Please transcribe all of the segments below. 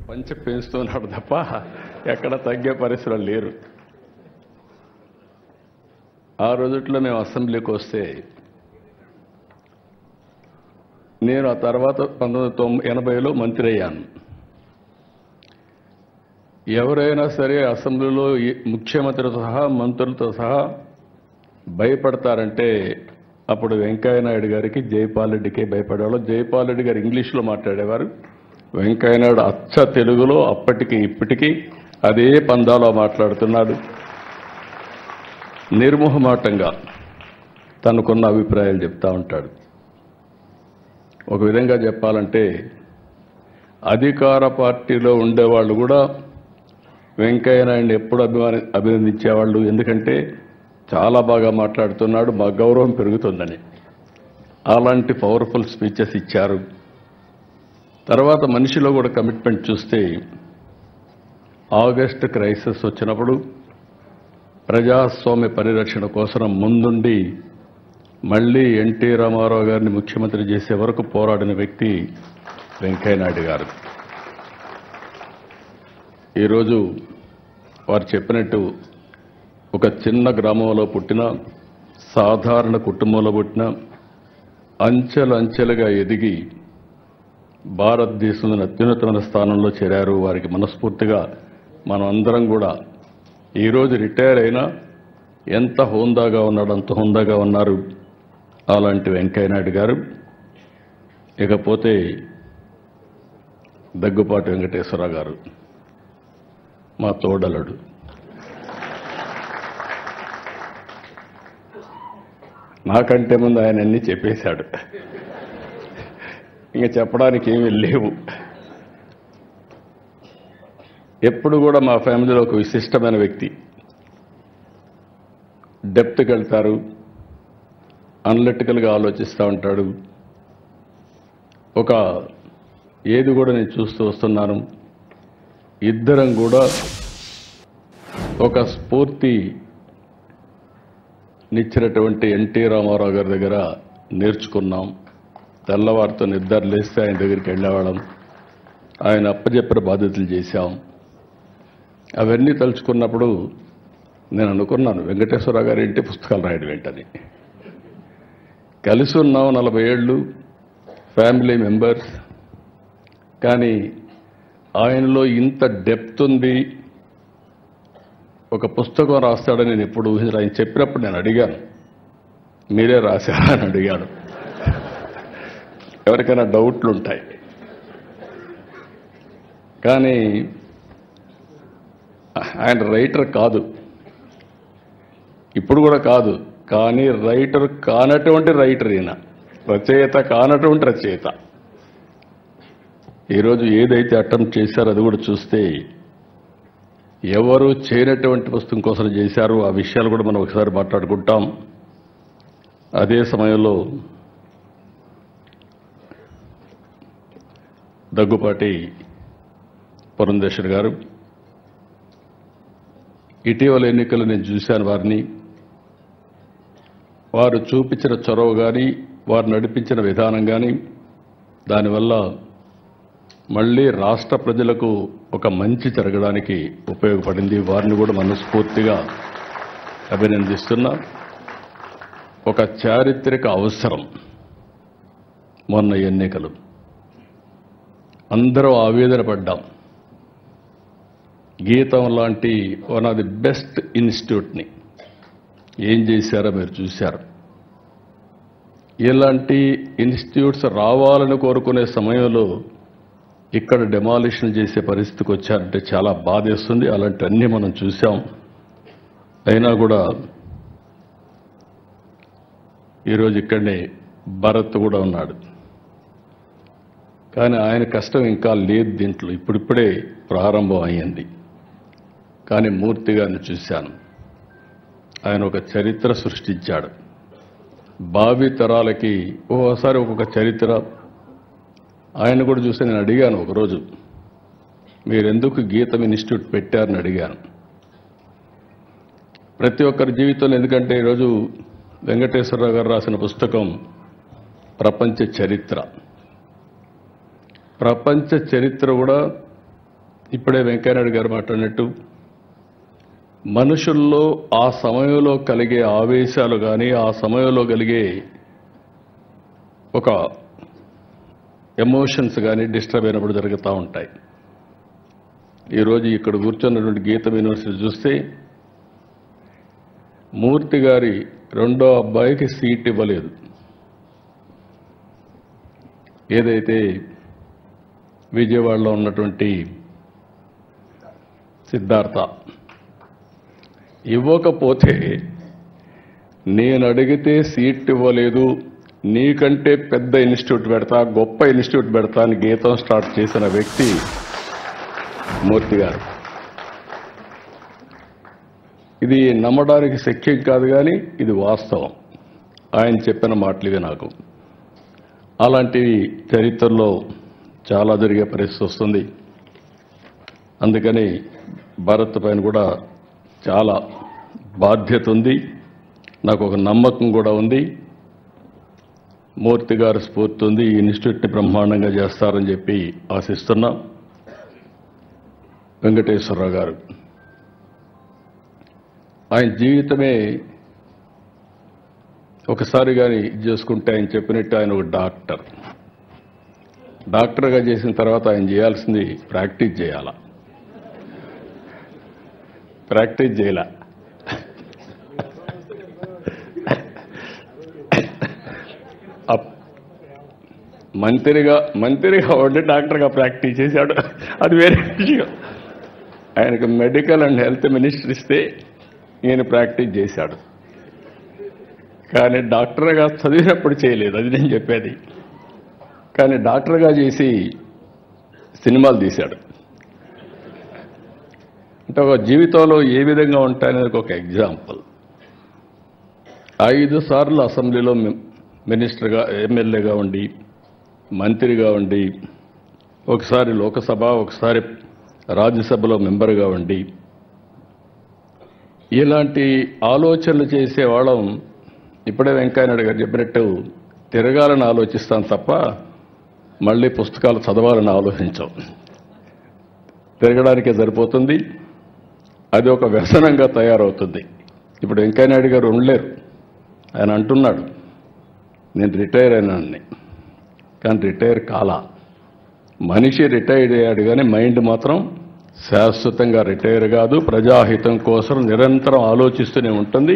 పంచె పెంచుతున్నాడు తప్ప ఎక్కడ తగ్గే పరిస్థితులు లేరు. ఆ రోజుల్లో మేము అసెంబ్లీకి వస్తే నేను ఆ తర్వాత 1980లో మంత్రి అయ్యాను. ఎవరైనా సరే అసెంబ్లీలో ముఖ్యమంత్రితో సహా మంత్రులతో సహా భయపడతారంటే అప్పుడు వెంకయ్యనాయుడు గారికి జైపాల్ రెడ్డికే భయపడేవాళ్ళు. జైపాల్ రెడ్డి గారు ఇంగ్లీష్లో మాట్లాడేవారు, వెంకయ్యనాయుడు అచ్చ తెలుగులో అప్పటికి ఇప్పటికీ అదే పందాలో మాట్లాడుతున్నాడు. నిర్మోహమాటంగా తనకున్న అభిప్రాయాలు చెప్తా ఉంటాడు. ఒక విధంగా చెప్పాలంటే అధికార పార్టీలో ఉండేవాళ్ళు కూడా వెంకయ్యనాయుడిని ఎప్పుడు అభినందించేవాళ్ళు. ఎందుకంటే చాలా బాగా మాట్లాడుతున్నాడు, మా గౌరవం పెరుగుతుందని. అలాంటి పవర్ఫుల్ స్పీచెస్ ఇచ్చారు. తర్వాత మనిషిలో కూడా కమిట్మెంట్ చూస్తే ఆగస్టు క్రైసిస్ వచ్చినప్పుడు ప్రజాస్వామ్య పరిరక్షణ కోసం ముందుండి మళ్ళీ ఎన్టీ రామారావు గారిని ముఖ్యమంత్రి చేసే వరకు పోరాడిన వ్యక్తి వెంకయ్యనాయుడు గారు. ఈరోజు వారు చెప్పినట్టు ఒక చిన్న గ్రామంలో పుట్టిన, సాధారణ కుటుంబంలో పుట్టిన, అంచెలంచెలుగా ఎదిగి భారతదేశంలోని అత్యున్నతమైన స్థానంలో చేరారు. వారికి మనస్ఫూర్తిగా మనం అందరం కూడా ఈరోజు రిటైర్ అయినా ఎంత హోందాగా ఉన్నాడు అంత హోందాగా ఉన్నారు అలాంటి వెంకయ్యనాయుడు గారు. ఇకపోతే దగ్గుపాటి వెంకటేశ్వరరావు గారు మా తోడలుడు. నాకంటే ముందు ఆయన అన్నీ చెప్పేశాడు, ఇంకా చెప్పడానికి ఏమీ లేవు. ఎప్పుడు కూడా మా ఫ్యామిలీలో ఒక విశిష్టమైన వ్యక్తి. డెప్త్కి వెళ్తారు, అనలిటికల్గా ఆలోచిస్తూ ఉంటాడు. ఒక ఏది కూడా నేను చూస్తూ వస్తున్నాను, ఇద్దరం కూడా ఒక స్ఫూర్తి నిచ్చినటువంటి ఎన్టీ రామారావు గారి దగ్గర నేర్చుకున్నాం. తెల్లవారితో నిద్ర లేస్తే ఆయన దగ్గరికి వెళ్ళేవాళ్ళం, ఆయన అప్పచెప్పిన బాధ్యతలు చేశాం. అవన్నీ తలుచుకున్నప్పుడు నేను అనుకున్నాను, వెంకటేశ్వరరావు గారు ఏంటి పుస్తకాలు రాయడం ఏంటని. కలిసి ఉన్నాం 40 ఏళ్ళు, ఫ్యామిలీ మెంబర్స్. కానీ ఆయనలో ఇంత డెప్త్ ఉంది, ఒక పుస్తకం రాస్తాడని నేను ఎప్పుడు ఊహించలేదు. ఆయన చెప్పినప్పుడు నేను అడిగాను, మీరే రాశారా అని అడిగాను. ఎవరికైనా డౌట్లు ఉంటాయి. కానీ ఆయన రైటర్ కాదు, ఇప్పుడు కూడా కాదు. కానీ రైటర్ కానటువంటి రైటర్ ఈయన, రచయిత కానటువంటి రచయిత. ఈరోజు ఏదైతే అటెంప్ట్ చేశారో అది కూడా చూస్తే ఎవరు చేయనటువంటి పుస్తకం కోసం చేశారు. ఆ విషయాలు కూడా మనం ఒకసారి మాట్లాడుకుంటాం. అదే సమయంలో దగ్గుపాటి పురంధేశ్వర్ గారు, ఇటీవల ఎన్నికలు నేను చూశాను వారిని. వారు చూపించిన చొరవ కానీ, వారు నడిపించిన విధానం కానీ, దానివల్ల మళ్ళీ రాష్ట్ర ప్రజలకు ఒక మంచి జరగడానికి ఉపయోగపడింది. వారిని కూడా మనస్ఫూర్తిగా అభినందిస్తున్నా. ఒక చారిత్రక అవసరం మొన్న ఎన్నికలు, అందరూ ఆవేదన పడ్డాం. గీతం లాంటి వన్ ఆఫ్ ది బెస్ట్ ఇన్స్టిట్యూట్ని ఏం చేశారో మీరు చూశారు. ఇలాంటి ఇన్స్టిట్యూట్స్ రావాలని కోరుకునే సమయంలో ఇక్కడ డెమాలిషన్ చేసే పరిస్థితికి వచ్చారంటే చాలా బాధేస్తుంది. అలాంటివన్నీ మనం చూసాం. అయినా కూడా ఈరోజు ఇక్కడనే భరత్ కూడా ఉన్నాడు. కానీ ఆయన కష్టం ఇంకా లేదు దీంట్లో, ఇప్పుడిప్పుడే ప్రారంభం అయ్యింది. కానీ మూర్తిగా చూశాను, ఆయన ఒక చరిత్ర సృష్టించాడు. భావి తరాలకి ఓసారి ఒక్కొక్క చరిత్ర. ఆయన కూడా చూస్తే నేను అడిగాను ఒకరోజు, మీరెందుకు గీతం ఇన్స్టిట్యూట్ పెట్టారని అడిగాను. ప్రతి ఒక్కరి జీవితంలో, ఎందుకంటే ఈరోజు వెంకటేశ్వరరావు గారు రాసిన పుస్తకం ప్రపంచ చరిత్ర. ప్రపంచ చరిత్ర కూడా ఇప్పుడే వెంకయ్యనాయుడు గారు మాట్లాడినట్టు మనుషుల్లో ఆ సమయంలో కలిగే ఆవేశాలు కానీ ఆ సమయంలో కలిగే ఒక ఎమోషన్స్ కానీ డిస్టర్బ్ అయినప్పుడు జరుగుతూ ఉంటాయి. ఈరోజు ఇక్కడ కూర్చున్నటువంటి గీతం యూనివర్సిటీ చూస్తే మూర్తి గారి రెండో అబ్బాయికి సీట్ ఇవ్వలేదు. ఏదైతే విజయవాడలో ఉన్నటువంటి సిద్ధార్థ ఇవ్వకపోతే నేను అడిగితే సీట్ ఇవ్వలేదు, నీకంటే పెద్ద ఇన్స్టిట్యూట్ పెడతా, గొప్ప ఇన్స్టిట్యూట్ పెడతా అని గీతం స్టార్ట్ చేసిన వ్యక్తి మూర్తి గారు. ఇది నమ్మడానికి శక్యం కాదు, కానీ ఇది వాస్తవం. ఆయన చెప్పిన మాటలు ఇవి. నాకు అలాంటి చరిత్రలో చాలా జరిగే పరిస్థితి వస్తుంది. అందుకని భారత్ పైన కూడా చాలా బాధ్యత ఉంది, నాకు ఒక నమ్మకం కూడా ఉంది. మూర్తి గారు స్ఫూర్తి ఉంది, ఈ ఇన్స్టిట్యూట్ని బ్రహ్మాండంగా చేస్తారని చెప్పి ఆశిస్తున్నాం. వెంకటేశ్వరరావు గారు ఆయన జీవితమే ఒకసారి కానీ చేసుకుంటే ఆయన చెప్పినట్టు ఆయన ఒక డాక్టర్గా చేసిన తర్వాత ఆయన చేయాల్సింది ప్రాక్టీస్ చేయాల. ప్రాక్టీస్ చేయాల. మంత్రిగా ఉండి డాక్టర్గా ప్రాక్టీస్ చేశాడు, అది వేరే విషయం. ఆయనకు మెడికల్ అండ్ హెల్త్ మినిస్టర్ ఇస్తే ఈయన ప్రాక్టీస్ చేశాడు, కానీ డాక్టర్గా చదివినప్పుడు చేయలేదు, అది నేను చెప్పేది. కానీ డాక్టర్గా చేసి సినిమాలు తీశాడు. అంటే ఒక జీవితంలో ఏ విధంగా ఉంటాయనేది ఒక ఎగ్జాంపుల్. 5 సార్లు అసెంబ్లీలో మినిస్టర్గా, ఎమ్మెల్యేగా ఉండి, మంత్రిగా ఉండి, ఒకసారి లోకసభ, ఒకసారి రాజ్యసభలో మెంబర్గా ఉండి, ఇలాంటి ఆలోచనలు చేసేవాళ్ళం. ఇప్పుడే వెంకయ్యనాయుడు గారు చెప్పినట్టు తిరగాలని ఆలోచిస్తాం తప్ప మళ్ళీ పుస్తకాలు చదవాలని ఆలోచించాం. తిరగడానికే సరిపోతుంది, అది ఒక వ్యసనంగా తయారవుతుంది. ఇప్పుడు వెంకయ్యనాయుడు గారు ఉండలేరు. ఆయన అంటున్నాడు నేను రిటైర్ అయినాన్ని, కానీ రిటైర్ కాలా. మనిషి రిటైర్ అయ్యాడు, కానీ మైండ్ మాత్రం శాశ్వతంగా రిటైర్ కాదు. ప్రజాహితం కోసం నిరంతరం ఆలోచిస్తూనే ఉంటుంది,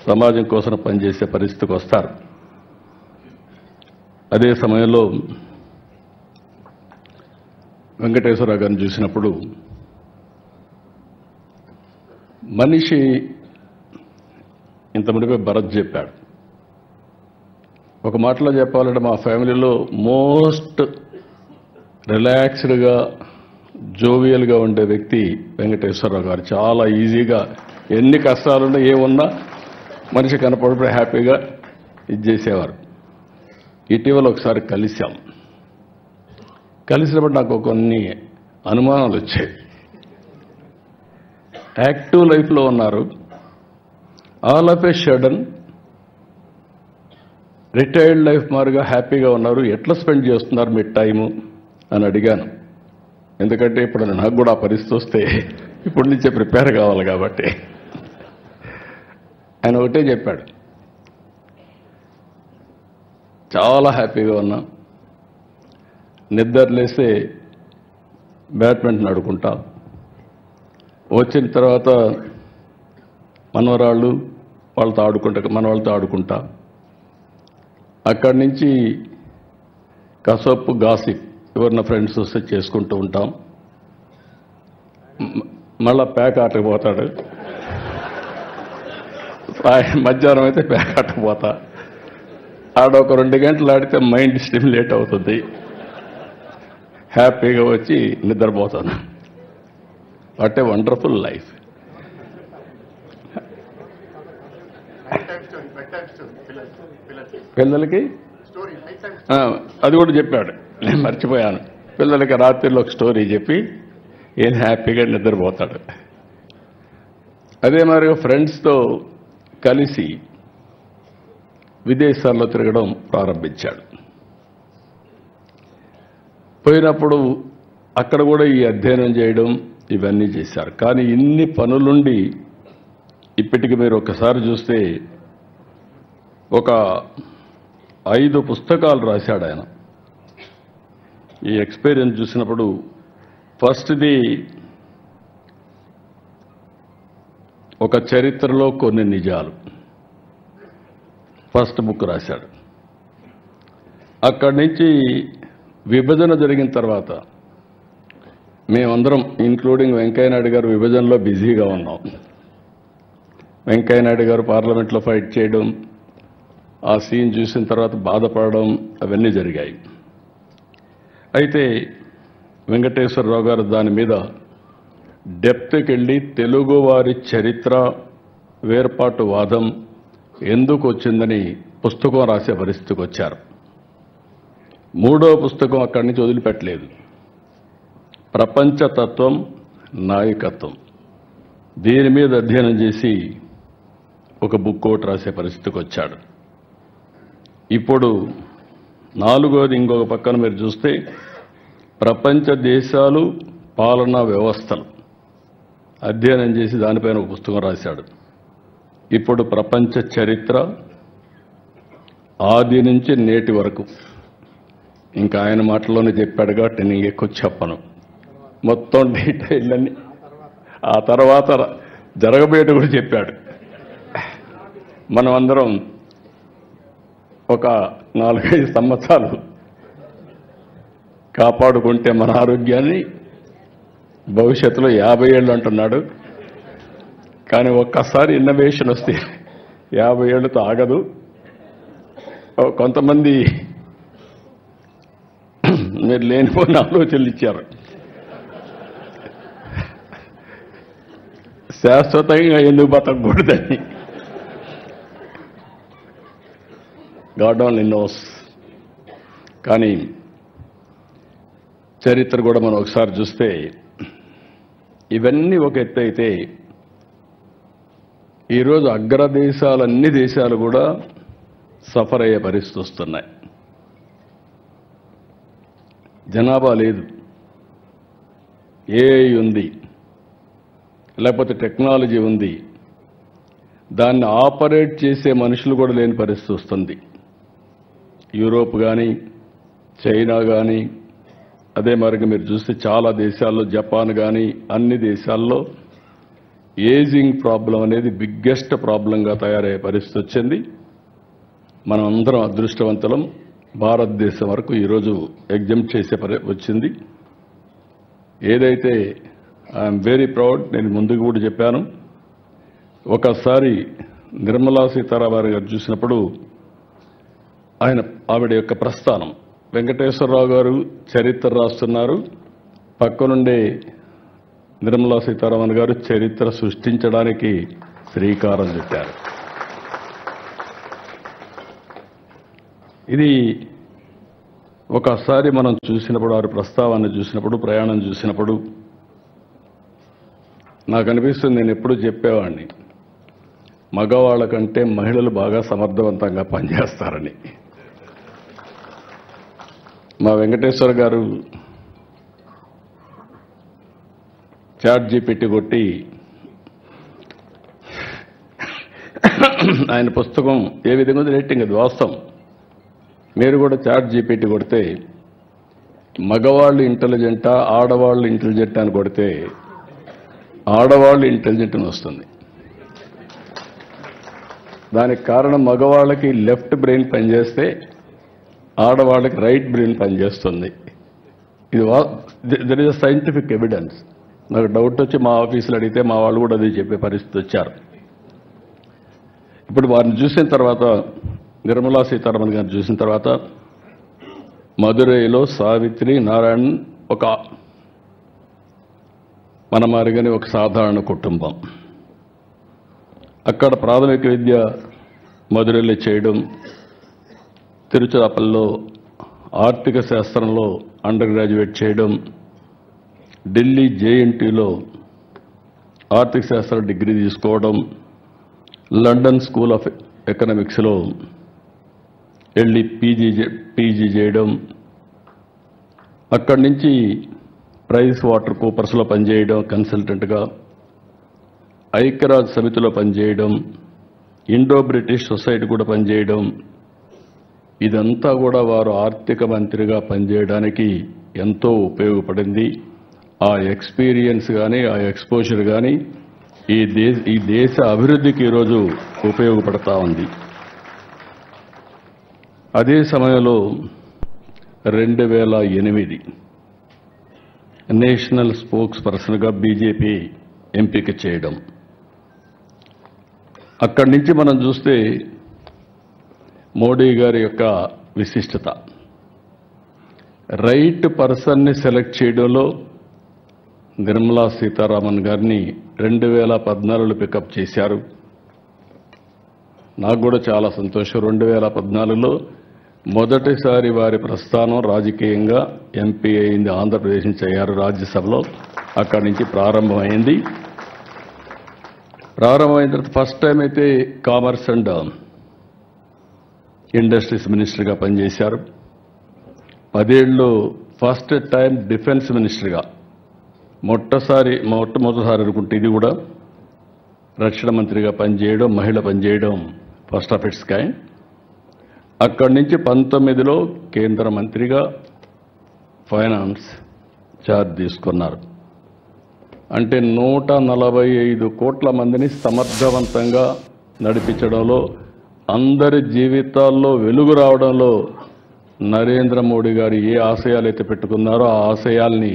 సమాజం కోసం పనిచేసే పరిస్థితికి వస్తారు. అదే సమయంలో వెంకటేశ్వరరావు గారిని చూసినప్పుడు మనిషి ఇంత మునిపే భరత్ చెప్పాడు. ఒక మాటలో చెప్పాలంటే మా ఫ్యామిలీలో మోస్ట్ రిలాక్స్డ్గా, జోవియల్గా ఉండే వ్యక్తి వెంకటేశ్వరరావు గారు. చాలా ఈజీగా ఎన్ని కష్టాలున్నా ఏమున్నా మనిషి కనపడిపోయి హ్యాపీగా ఇది చేసేవారు. ఇటీవల ఒకసారి కలిసినప్పుడు నాకు కొన్ని అనుమానాలు వచ్చాయి. యాక్టివ్ లైఫ్లో ఉన్నారు, all of A sudden retired life మారుగా హ్యాపీగా ఉన్నారు, ఎట్లా స్పెండ్ చేస్తున్నారు మీ టైము అని అడిగాను. ఎందుకంటే ఇప్పుడు నాకు కూడా ఆ పరిస్థితి వస్తే ఇప్పటి నుంచే ప్రిపేర్ కావాలి కాబట్టి. ఆయన ఒకటే చెప్పాడు, చాలా హ్యాపీగా ఉన్నా, నిద్రలేస్తే బ్యాడ్మింటన్ ఆడుకుంటా, వచ్చిన తర్వాత మనవరాళ్ళు వాళ్ళతో ఆడుకుంటా, అక్కడి నుంచి కసపు గాసిప్ ఎవరిన ఫ్రెండ్స్ వస్తే చేసుకుంటూ ఉంటాం. మళ్ళా ప్యాక్ ఆటకు పోతాడు, మధ్యాహ్నం అయితే ప్యాక్ ఆటకు పోతా, ఆడొక 2 గంటలు ఆడితే మైండ్ స్టిమ్యులేట్ అవుతుంది, హ్యాపీగా వచ్చి నిద్రపోతాను. What a wonderful life. పిల్లలకి అది కూడా చెప్పాడు, నేను మర్చిపోయాను. పిల్లలకి రాత్రిలో ఒక స్టోరీ చెప్పి ఏం హ్యాపీగా నిద్రపోతాడు. అదే మరి ఫ్రెండ్స్తో కలిసి విదేశాల్లో తిరగడం ప్రారంభించాడు. పోయినప్పుడు అక్కడ కూడా ఈ అధ్యయనం చేయడం ఇవన్నీ చేశారు. కానీ ఇన్ని పనులుండి ఇప్పటికి మీరు ఒకసారి చూస్తే ఒక 5 పుస్తకాలు రాశాడు ఆయన. ఈ ఎక్స్పీరియన్స్ చూసినప్పుడు ఫస్ట్ది ఒక చరిత్రలో కొన్ని నిజాలు, ఫస్ట్ బుక్ రాశాడు. అక్కడి నుంచి విభజన జరిగిన తర్వాత మేమందరం ఇంక్లూడింగ్ వెంకయ్యనాయుడు గారు విభజనలో బిజీగా ఉన్నాం. వెంకయ్యనాయుడు గారు పార్లమెంట్లో ఫైట్ చేయడం, ఆ సీన్ చూసిన తర్వాత బాధపడడం అవన్నీ జరిగాయి. అయితే వెంకటేశ్వరరావు గారు దాని మీద డెప్త్కి వెళ్ళి తెలుగువారి చరిత్ర వేర్పాటు వాదం ఎందుకు వచ్చిందని పుస్తకం రాసే పరిస్థితికి వచ్చారు. 3వ పుస్తకం అక్కడి నుంచి వదిలిపెట్టలేదు. ప్రపంచతత్వం, నాయకత్వం, దీని మీద అధ్యయనం చేసి ఒక బుక్ ఒకటి రాసే పరిస్థితికి వచ్చాడు. ఇప్పుడు 4వది ఇంకొక పక్కన మీరు చూస్తే ప్రపంచ దేశాలు, పాలనా వ్యవస్థలు అధ్యయనం చేసి దానిపైన ఒక పుస్తకం రాశాడు. ఇప్పుడు ప్రపంచ చరిత్ర ఆది నుంచి నేటి వరకు, ఇంకా ఆయన మాటల్లోనే చెప్పాడు కాబట్టి నేను ఎక్కువ చెప్పను, మొత్తం డీటెయిల్ అన్ని ఆ తర్వాత జరగబోయేట కూడా చెప్పాడు. మనం అందరం ఒక 4-5 సంవత్సరాలు కాపాడుకుంటే మన ఆరోగ్యాన్ని భవిష్యత్తులో 50 ఏళ్ళు అంటున్నాడు. కానీ ఒక్కసారి ఇన్నోవేషన్ వస్తే 50 ఏళ్ళతో ఆగదు. కొంతమంది మీరు లేనిపోయిన ఆలోచనలు ఇచ్చారు. శాశ్వతంగా ఎందుకు బతకూడదని. God only knows. కానీ చరిత్ర కూడా మనం ఒకసారి చూస్తే ఇవన్నీ ఒక ఎత్తు అయితే ఈరోజు అగ్రదేశాలన్ని దేశాలు కూడా సఫర్ అయ్యే పరిస్థితి వస్తున్నాయి. జనాభా లేదు, ఏఐ ఉంది, లేకపోతే టెక్నాలజీ ఉంది, దాన్ని ఆపరేట్ చేసే మనుషులు కూడా లేని పరిస్థితి వస్తుంది. యూరోప్ కానీ, చైనా కానీ, అదే మరిగా మీరు చూస్తే చాలా దేశాల్లో, జపాన్ కానీ, అన్ని దేశాల్లో ఏజింగ్ ప్రాబ్లం అనేది బిగ్గెస్ట్ ప్రాబ్లంగా తయారయ్యే పరిస్థితి వచ్చింది. మనం అందరం అదృష్టవంతులం. భారతదేశం వరకు ఈరోజు ఎగ్జామ్ట్ చేసే వచ్చింది. ఏదైతే ఐఎమ్ వెరీ ప్రౌడ్, నేను ముందుకు కూడా చెప్పాను. ఒకసారి నిర్మలా సీతారామన్ గారు చూసినప్పుడు ఆవిడ యొక్క ప్రస్థానం, వెంకటేశ్వరరావు గారు చరిత్ర రాస్తున్నారు, పక్కనుండే నిర్మలా సీతారామన్ గారు చరిత్ర సృష్టించడానికి శ్రీకారం చుట్టారు. ఇది ఒకసారి మనం చూసినప్పుడు, వారి ప్రస్తావాన్ని చూసినప్పుడు, ప్రయాణం చూసినప్పుడు నాకు అనిపిస్తుంది, నేను ఎప్పుడూ చెప్పేవాడిని, మగవాళ్ళ కంటే మహిళలు బాగా సమర్థవంతంగా పనిచేస్తారని. మా వెంకటేశ్వర గారు చాట్ జీపీటీ కొట్టి ఆయన పుస్తకం ఏ విధంగా ఉంది రేటింగ్, అది వాస్తవం. మీరు కూడా చాట్ జీపీటీ కొడితే మగవాళ్ళు ఇంటెలిజెంటా ఆడవాళ్ళు ఇంటెలిజెంట్ అని కొడితే ఆడవాళ్ళు ఇంటెలిజెంట్ అని వస్తుంది. దానికి కారణం మగవాళ్ళకి లెఫ్ట్ బ్రెయిన్ పనిచేస్తే ఆడవాళ్ళకి రైట్ బ్రెయిన్ పనిచేస్తుంది. ఇది there is a scientific evidence. నాకు డౌట్ వచ్చి మా ఆఫీసులో అడిగితే మా వాళ్ళు కూడా అది చెప్పే పరిస్థితి వచ్చారు. ఇప్పుడు వారిని చూసిన తర్వాత, నిర్మలా సీతారామన్ గారిని చూసిన తర్వాత, మదురైలో సావిత్రి నారాయణ్ ఒక మన మారిగానే ఒక సాధారణ కుటుంబం. అక్కడ ప్రాథమిక విద్య మదురైలో చేయడం, తిరుచిరాపల్లిలో ఆర్థిక శాస్త్రంలో అండర్ గ్రాడ్యుయేట్ చేయడం, ఢిల్లీ జేఎన్టీలో ఆర్థిక శాస్త్ర డిగ్రీ తీసుకోవడం, లండన్ స్కూల్ ఆఫ్ ఎకనామిక్స్లో వెళ్ళి పీజీ చేయడం, అక్కడి నుంచి ప్రైస్ వాటర్ కూపర్స్లో పనిచేయడం కన్సల్టెంట్గా, ఐక్యరాజ్య సమితిలో పనిచేయడం, ఇండో బ్రిటిష్ సొసైటీ కూడా పనిచేయడం, ఇదంతా కూడా వారు ఆర్థిక మంత్రిగా పనిచేయడానికి ఎంతో ఉపయోగపడింది. ఆ ఎక్స్పీరియన్స్ కానీ ఆ ఎక్స్పోజర్ కానీ ఈ దేశ అభివృద్ధికి ఈరోజు ఉపయోగపడతా ఉంది. అదే సమయంలో 2008 నేషనల్ స్పోక్స్ పర్సన్గా బీజేపీ ఎంపిక చేయడం. అక్కడి నుంచి మనం చూస్తే మోడీ గారి యొక్క విశిష్టత, రైట్ పర్సన్ని సెలెక్ట్ చేయడంలో నిర్మలా సీతారామన్ గారిని 2014లో పికప్ చేశారు. నాకు కూడా చాలా సంతోషం. 2014లో మొదటిసారి వారి ప్రస్థానం రాజకీయంగా ఎంపీ అయింది. ఆంధ్రప్రదేశ్ నుంచి అయ్యారు రాజ్యసభలో. అక్కడి నుంచి ప్రారంభమైంది. ప్రారంభమైన తర్వాత ఫస్ట్ టైం అయితే కామర్స్ అండ్ ఇండస్ట్రీస్ మినిస్టర్గా పనిచేశారు. 10 ఏళ్ళు ఫస్ట్ టైం డిఫెన్స్ మినిస్టర్గా మొట్టమొదటిసారి అనుకుంటే ఇది కూడా రక్షణ మంత్రిగా పనిచేయడం, మహిళ పనిచేయడం ఫస్ట్ ఆఫ్ ఇట్స్ కైండ్. అక్కడి నుంచి 19లో కేంద్ర మంత్రిగా ఫైనాన్స్ ఛార్జ్ తీసుకున్నారు. అంటే 145 కోట్ల మందిని సమర్థవంతంగా నడిపించడంలో, అందరి జీవితాల్లో వెలుగు రావడంలో నరేంద్ర మోడీ గారు ఏ ఆశయాలైతే పెట్టుకున్నారో ఆ ఆశయాల్ని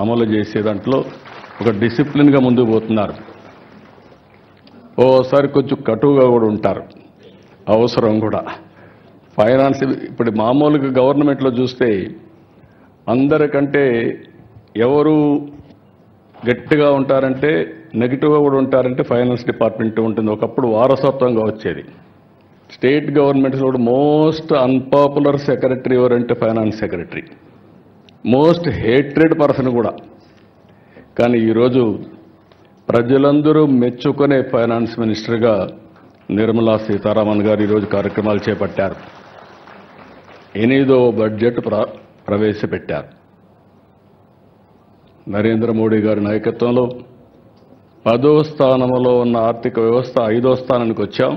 అమలు చేసే దాంట్లో ఒక డిసిప్లిన్గా ముందుకు పోతున్నారు. ఓసారి కొంచెం కటువుగా కూడా ఉంటారు, అవసరం కూడా. ఫైనాన్స్ ఇప్పుడు మామూలుగా గవర్నమెంట్లో చూస్తే అందరికంటే ఎవరు గట్టిగా ఉంటారంటే, నెగిటివ్గా కూడా ఉంటారంటే ఫైనాన్స్ డిపార్ట్మెంట్ ఉంటుంది. ఒకప్పుడు వారసత్వంగా వచ్చేది. స్టేట్ గవర్నమెంట్స్లో కూడా మోస్ట్ అన్పాపులర్ సెక్రటరీ ఎవరంటే finance secretary, most hatred person కూడా. కానీ ఈరోజు ప్రజలందరూ మెచ్చుకునే ఫైనాన్స్ మినిస్టర్గా నిర్మలా సీతారామన్ గారు ఈరోజు కార్యక్రమాలు చేపట్టారు. 8వ బడ్జెట్ ప్రవేశపెట్టారు. నరేంద్ర మోడీ గారి నాయకత్వంలో 10వ స్థానంలో ఉన్న ఆర్థిక వ్యవస్థ 5వ స్థానానికి వచ్చాం.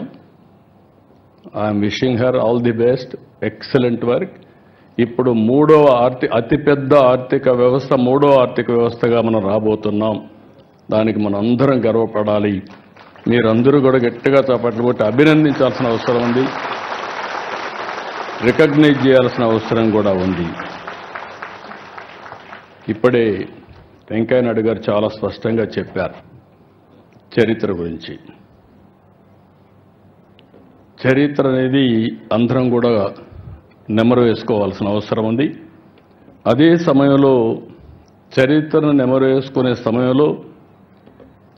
I'm wishing her all the best, excellent work. ఇప్పుడు అతిపెద్ద ఆర్థిక వ్యవస్థ, 3వ ఆర్థిక వ్యవస్థగా మనం రాబోతున్నాం. దానికి మనం అందరం గర్వపడాలి. మీరందరూ కూడా గట్టిగా చప్పట్లు కొట్టి అభినందించాల్సిన అవసరం ఉంది, రికగ్నైజ్ చేయాల్సిన అవసరం కూడా ఉంది. ఇప్పుడే వెంకయ్య నాయుడు గారు చాలా స్పష్టంగా చెప్పారు చరిత్ర గురించి. చరిత్ర అనేది అందరం కూడా నెమరు వేసుకోవాల్సిన అవసరం ఉంది. అదే సమయంలో చరిత్రను నెమరు వేసుకునే సమయంలో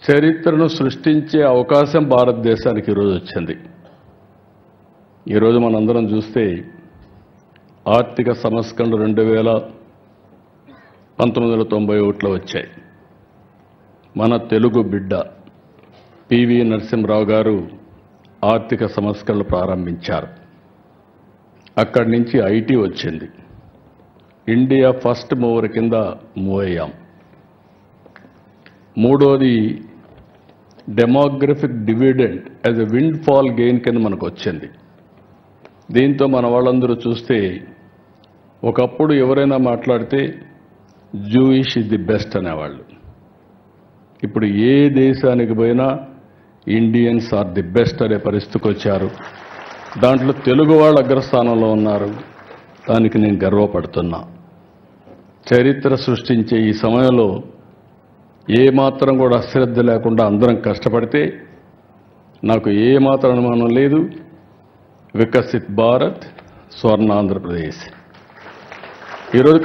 చరిత్రను సృష్టించే అవకాశం భారతదేశానికి ఈరోజు వచ్చింది. ఈరోజు మనందరం చూస్తే ఆర్థిక సంస్కరణలు 1991లో వచ్చాయి. మన తెలుగు బిడ్డ పివి నరసింహరావు గారు ఆర్థిక సంస్కరణలు ప్రారంభించారు. అక్కడి నుంచి ఐటీ వచ్చింది. ఇండియా ఫస్ట్ మూవర్ కింద మూవ్ అయ్యాం. మూడోది demographic dividend as a wind fall gain కింద మనకు వచ్చింది. దీంతో మన వాళ్ళందరూ చూస్తే ఒకప్పుడు ఎవరైనా మాట్లాడితే జూయిష్ ఇస్ ది బెస్ట్ అనేవాళ్ళు. ఇప్పుడు ఏ దేశానికి పోయినా ఇండియన్స్ ఆర్ ది బెస్ట్ అనే పరిస్థితికి వచ్చారు. దాంట్లో తెలుగు వాళ్ళు అగ్రస్థానంలో ఉన్నారు. దానికి నేను గర్వపడుతున్నా. చరిత్ర సృష్టించే ఈ సమయంలో ఏమాత్రం కూడా అశ్రద్ధ లేకుండా అందరం కష్టపడితే నాకు ఏమాత్రం అనుమానం లేదు, వికసిత్ భారత్, స్వర్ణ ఆంధ్రప్రదేశ్. ఈరోజు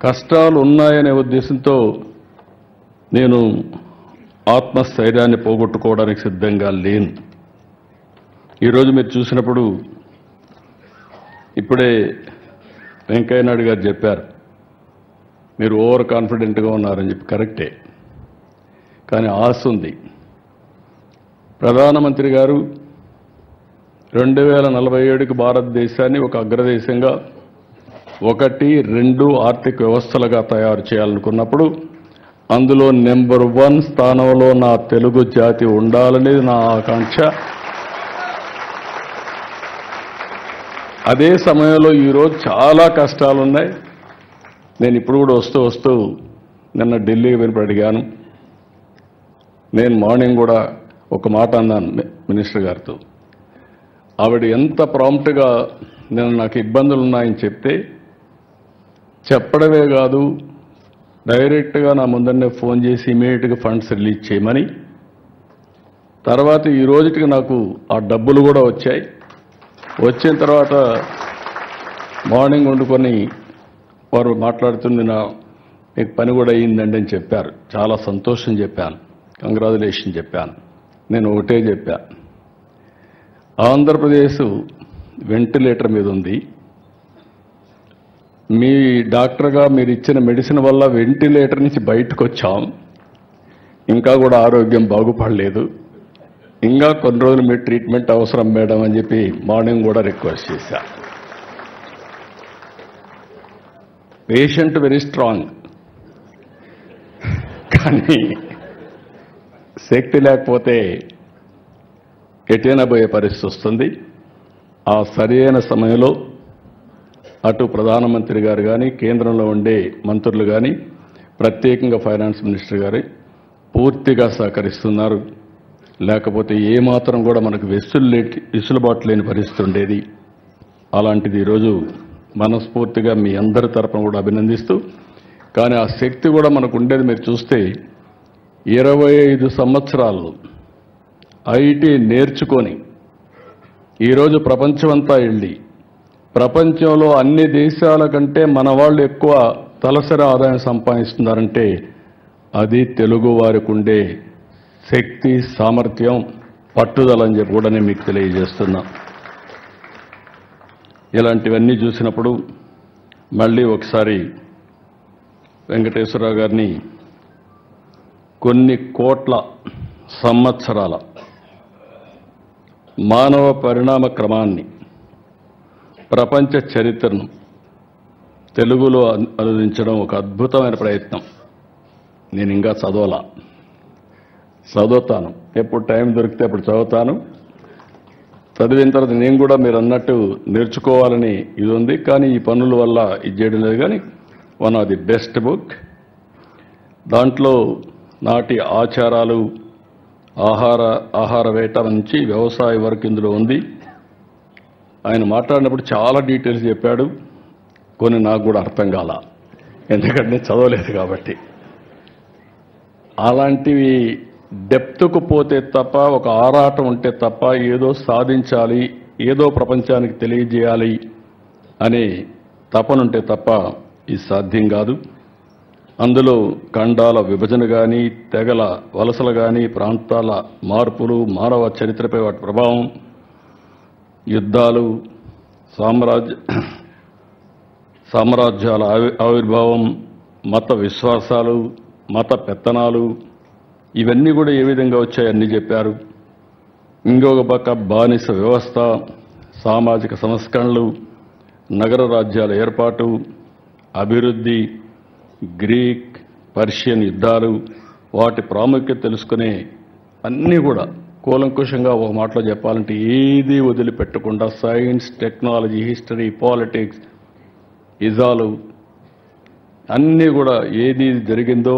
కష్టాలు ఉన్నాయనే ఉద్దేశంతో నేను ఆత్మస్థైర్యాన్ని పోగొట్టుకోవడానికి సిద్ధంగా లేను. ఈరోజు మీరు చూసినప్పుడు ఇప్పుడే వెంకయ్య నాయుడు గారు చెప్పారు, మీరు ఓవర్ కాన్ఫిడెంట్గా ఉన్నారని చెప్పి. కరెక్టే, కానీ ఆశ ఉంది. ప్రధానమంత్రి గారు 2047కి భారతదేశాన్ని ఒక అగ్రదేశంగా 1, 2 ఆర్థిక వ్యవస్థలుగా తయారు చేయాలనుకున్నప్పుడు అందులో నెంబర్ 1 స్థానంలో నా తెలుగు జాతి ఉండాలనేది నా ఆకాంక్ష. అదే సమయంలో ఈరోజు చాలా కష్టాలున్నాయి. నేను ఇప్పుడు కూడా వస్తూ నిన్న ఢిల్లీకి వెళ్ళి అడిగాను. నేను మార్నింగ్ కూడా ఒక మాట అన్నాను మినిస్టర్ గారితో. ఆవిడ ఎంత ప్రాంప్ట్గా నేను నాకు ఇబ్బందులు ఉన్నాయని చెప్తే చెప్పడమే కాదు, డైరెక్ట్గా నా ముందరనే ఫోన్ చేసి ఇమీడియట్గా ఫండ్స్ రిలీజ్ చేయమని, తర్వాత ఈ రోజుకి నాకు ఆ డబ్బులు కూడా వచ్చాయి. వచ్చిన తర్వాత మార్నింగ్ వండుకొని వారు మాట్లాడుతుంది, మీకు పని కూడా అయ్యిందండి అని చెప్పారు. చాలా సంతోషం చెప్పాను, కంగ్రాచులేషన్ చెప్పాను. నేను ఒకటే చెప్పా, ఆంధ్రప్రదేశ్ వెంటిలేటర్ మీద ఉంది. మీ డాక్టర్గా మీరు ఇచ్చిన మెడిసిన్ వల్ల వెంటిలేటర్ నుంచి బయటకు వచ్చాం, ఇంకా కూడా ఆరోగ్యం బాగుపడలేదు, ఇంకా కొన్ని రోజులు మీ ట్రీట్మెంట్ అవసరం మేడం అని చెప్పి మార్నింగ్ కూడా రిక్వెస్ట్ చేశా. పేషెంట్ వెరీ స్ట్రాంగ్, కానీ శక్తి లేకపోతే ఎటైనా పోయే పరిస్థితి వస్తుంది. ఆ సరైన సమయంలో అటు ప్రధానమంత్రి గారు కానీ, కేంద్రంలో ఉండే మంత్రులు కానీ, ప్రత్యేకంగా ఫైనాన్స్ మినిస్టర్ గారు పూర్తిగా సహకరిస్తున్నారు. లేకపోతే ఏమాత్రం కూడా మనకు వెసులుబాటు లేని పరిస్థితి ఉండేది. అలాంటిది ఈరోజు మనస్ఫూర్తిగా మీ అందరి తరపున కూడా అభినందిస్తూ, కానీ ఆ శక్తి కూడా మనకు ఉండేది మీరు చూస్తే 25 సంవత్సరాలు ఐటీ నేర్చుకొని ఈరోజు ప్రపంచమంతా వెళ్ళి ప్రపంచంలో అన్ని దేశాల కంటే మన వాళ్ళు ఎక్కువ తలసరి ఆదాయం సంపాదిస్తున్నారంటే అది తెలుగు వారికి ఉండే శక్తి, సామర్థ్యం, పట్టుదల అని చెప్పి కూడా నేను మీకు తెలియజేస్తున్నా. ఇలాంటివన్నీ చూసినప్పుడు మళ్ళీ ఒకసారి వెంకటేశ్వరరావు గారిని కొన్ని కోట్ల సంవత్సరాల మానవ పరిణామ క్రమాన్ని, ప్రపంచ చరిత్రను తెలుగులో అనువదించడం ఒక అద్భుతమైన ప్రయత్నం. నేను ఇంకా చదువుతాను, ఎప్పుడు టైం దొరికితే అప్పుడు చదువుతాను. చదివిన తర్వాత నేను కూడా మీరు అన్నట్టు నేర్చుకోవాలని ఇది ఉంది, కానీ ఈ పనుల వల్ల ఇది చేయడం లేదు. కానీ one of the best book. దాంట్లో నాటి ఆచారాలు, ఆహార వేట నుంచి వ్యవసాయ వరకు ఇందులో ఉంది. ఆయన మాట్లాడినప్పుడు చాలా డీటెయిల్స్ చెప్పాడు, కొన్ని నాకు కూడా అర్థం కాల, ఎందుకంటే నేను చదవలేదు కాబట్టి. అలాంటివి డెప్త్కు పోతే తప్ప, ఒక ఆరాటం ఉంటే తప్ప, ఏదో సాధించాలి, ఏదో ప్రపంచానికి తెలియజేయాలి అనే తపనుంటే తప్ప ఇది సాధ్యం కాదు. అందులో ఖండాల విభజన కానీ, తెగల వలసలు కానీ, ప్రాంతాల మార్పులు, మానవ చరిత్రపై వాటి ప్రభావం, యుద్ధాలు, సామ్రాజ్యాల ఆవిర్భావం, మత విశ్వాసాలు, మత పెత్తనాలు, ఇవన్నీ కూడా ఏ విధంగా వచ్చాయన్నీ చెప్పారు. ఇంకొక పక్క బానిస వ్యవస్థ, సామాజిక సంస్కరణలు, నగర రాజ్యాల ఏర్పాటు, అభివృద్ధి, గ్రీక్, పర్షియన్ యుద్ధాలు, వాటి ప్రాముఖ్యత తెలుసుకునే అన్నీ కూడా కూలంకుషంగా ఒక మాటలో చెప్పాలంటే ఏది వదిలిపెట్టకుండా సైన్స్, టెక్నాలజీ, హిస్టరీ, పాలిటిక్స్, ఇజాలు అన్నీ కూడా ఏది జరిగిందో,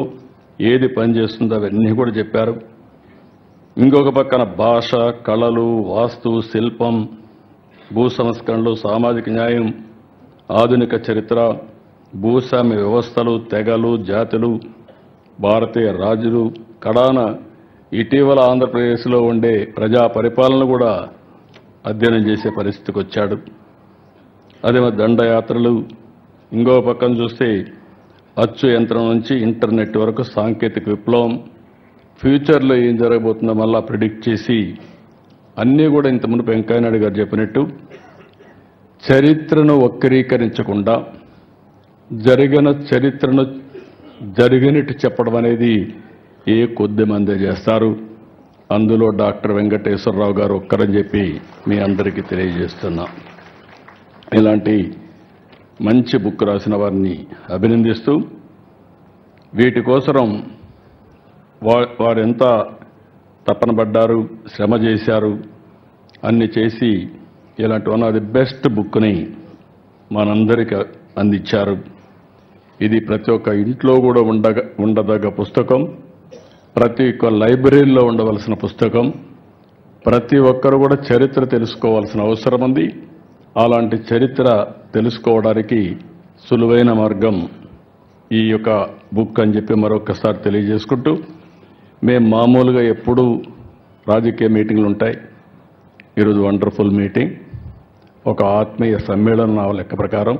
ఏది పనిచేస్తుందో అవన్నీ కూడా చెప్పారు. ఇంకొక పక్కన భాష, కళలు, వాస్తు, శిల్పం, భూ సంస్కరణలు, సామాజిక న్యాయం, ఆధునిక చరిత్ర, భూస్వామ్య వ్యవస్థలు, తెగలు, జాతులు, భారతీయ రాజులు, కడాన ఇటీవల ఆంధ్రప్రదేశ్లో ఉండే ప్రజా పరిపాలన కూడా అధ్యయనం చేసే పరిస్థితికి వచ్చాడు. అదే దండయాత్రలు. ఇంకో పక్కన చూస్తే అచ్చు యంత్రం నుంచి ఇంటర్నెట్ వరకు సాంకేతిక విప్లవం, ఫ్యూచర్లో ఏం జరగబోతుందో మళ్ళా ప్రిడిక్ట్ చేసి అన్నీ కూడా ఇంతకుముందు వెంకయ్యనాయుడు గారు చెప్పినట్టు చరిత్రను వక్రీకరించకుండా జరిగిన చరిత్రను జరిగినట్టు చెప్పడం అనేది ఏ కొద్ది మంది చేస్తారు. అందులో డాక్టర్ వెంకటేశ్వరరావు గారు ఒక్కరని చెప్పి మీ అందరికీ తెలియజేస్తున్నా. ఇలాంటి మంచి బుక్ రాసిన వారిని అభినందిస్తూ వీటి కోసం వారెంత తపన పడ్డారు, శ్రమ చేశారు, అన్ని చేసి ఇలాంటి వన్ ఆఫ్ ది బెస్ట్ బుక్ని మనందరికీ అందించారు. ఇది ప్రతి ఒక్క ఇంట్లో కూడా ఉండదగ్గ పుస్తకం, ప్రతి ఒక్క లైబ్రరీలో ఉండవలసిన పుస్తకం. ప్రతి ఒక్కరు కూడా చరిత్ర తెలుసుకోవాల్సిన అవసరం ఉంది. అలాంటి చరిత్ర తెలుసుకోవడానికి సులువైన మార్గం ఈ యొక్క బుక్ అని చెప్పి మరొకసారి తెలియజేసుకుంటూ, మేము మామూలుగా ఎప్పుడూ రాజకీయ మీటింగ్లు ఉంటాయి. ఈరోజు వండర్ఫుల్ మీటింగ్, ఒక ఆత్మీయ సమ్మేళనం నా లెక్క ప్రకారం.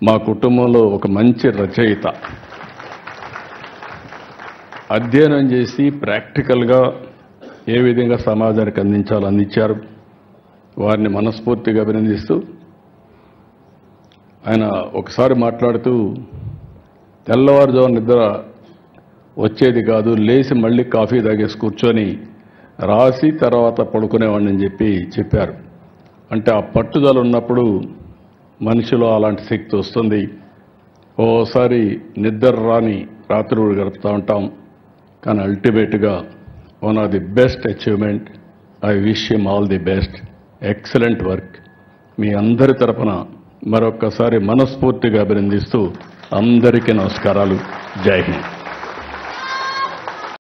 మా కుటుంబంలో ఒక మంచి రచయిత అధ్యయనం చేసి ప్రాక్టికల్గా ఏ విధంగా సమాజానికి అందించాలో అందించారు. వారిని మనస్ఫూర్తిగా అభినందిస్తూ, ఆయన ఒకసారి మాట్లాడుతూ తెల్లవారుజాము నిద్ర వచ్చేది కాదు, లేచి మళ్ళీ కాఫీ తాగేసి కూర్చొని రాసి తర్వాత పడుకునేవాడిని అని చెప్పారు. అంటే ఆ పట్టుదల ఉన్నప్పుడు మనిషిలో అలాంటి శక్తి వస్తుంది. ఓసారి నిద్ర రాని రాత్రులు గడుపుతూ ఉంటాం, కానీ అల్టిమేట్గా one of the best achievement. I wish him all the best, excellent work. మీ అందరి తరపున మరొక్కసారి మనస్ఫూర్తిగా అభినందిస్తూ అందరికీ నమస్కారాలు. జై హింద్.